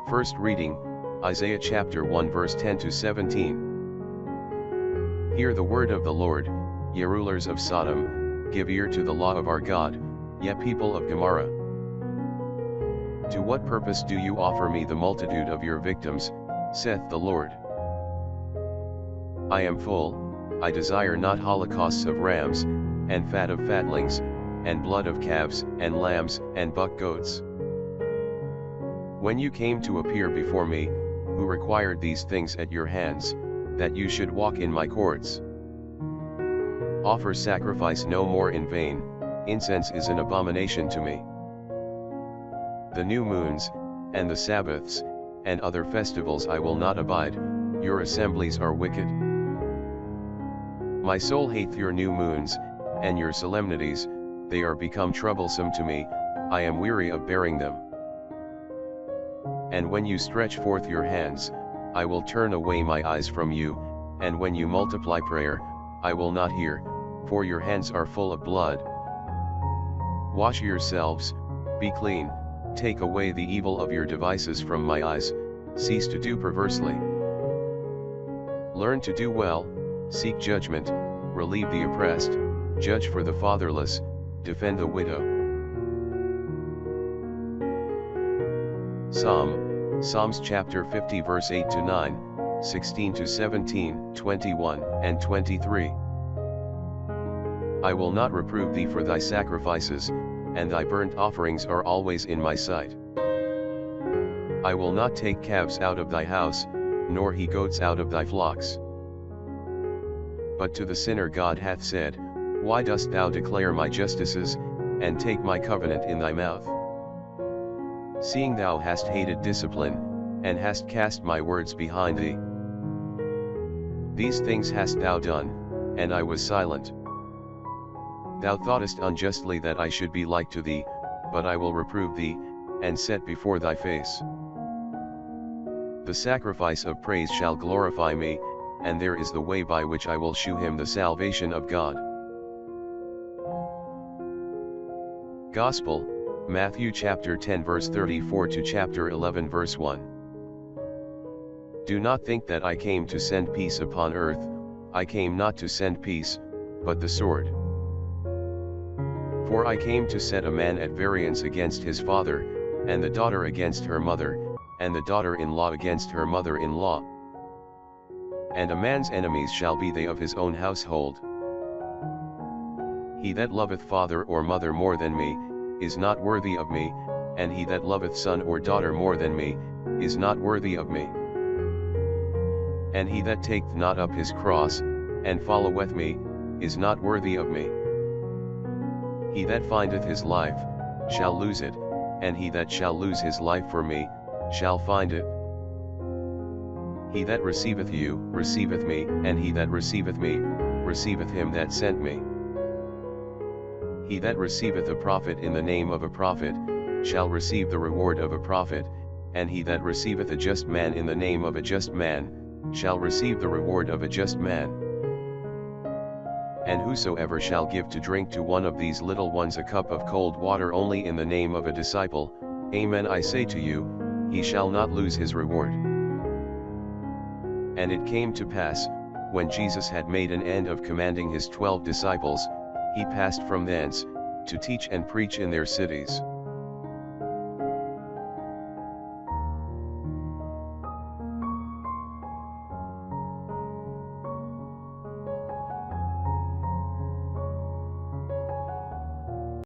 First reading, Isaiah chapter 1 verse 10 to 17. Hear the word of the Lord, ye rulers of Sodom, give ear to the law of our God, ye people of Gomorrah. To what purpose do you offer me the multitude of your victims, saith the Lord? I am full, I desire not holocausts of rams, and fat of fatlings, and blood of calves, and lambs, and buck goats. When you came to appear before me, who required these things at your hands, that you should walk in my courts? Offer sacrifice no more in vain, incense is an abomination to me. The new moons, and the Sabbaths, and other festivals I will not abide, your assemblies are wicked. My soul hateth your new moons, and your solemnities, they are become troublesome to me, I am weary of bearing them. And when you stretch forth your hands, I will turn away my eyes from you, and when you multiply prayer, I will not hear, for your hands are full of blood. Wash yourselves, be clean, take away the evil of your devices from my eyes, cease to do perversely. Learn to do well, seek judgment, relieve the oppressed, judge for the fatherless, defend the widow. Psalms chapter 50 verse 8 to 9, 16 to 17, 21, and 23. I will not reprove thee for thy sacrifices, and thy burnt offerings are always in my sight. I will not take calves out of thy house, nor he goats out of thy flocks. But to the sinner God hath said, why dost thou declare my justices, and take my covenant in thy mouth? Seeing thou hast hated discipline, and hast cast my words behind thee. These things hast thou done, and I was silent. Thou thoughtest unjustly that I should be like to thee, but I will reprove thee, and set before thy face. The sacrifice of praise shall glorify me, and there is the way by which I will shew him the salvation of God. Gospel, Matthew chapter 10 verse 34 to chapter 11 verse 1. Do not think that I came to send peace upon earth, I came not to send peace, but the sword. For I came to set a man at variance against his father, and the daughter against her mother, and the daughter-in-law against her mother-in-law. And a man's enemies shall be they of his own household. He that loveth father or mother more than me, is not worthy of me, and he that loveth son or daughter more than me, is not worthy of me. And he that taketh not up his cross, and followeth me, is not worthy of me. He that findeth his life, shall lose it, and he that shall lose his life for me, shall find it. He that receiveth you, receiveth me, and he that receiveth me, receiveth him that sent me. He that receiveth a prophet in the name of a prophet, shall receive the reward of a prophet, and he that receiveth a just man in the name of a just man, shall receive the reward of a just man. And whosoever shall give to drink to one of these little ones a cup of cold water only in the name of a disciple, amen I say to you, he shall not lose his reward. And it came to pass, when Jesus had made an end of commanding his 12 disciples, he passed from thence, to teach and preach in their cities.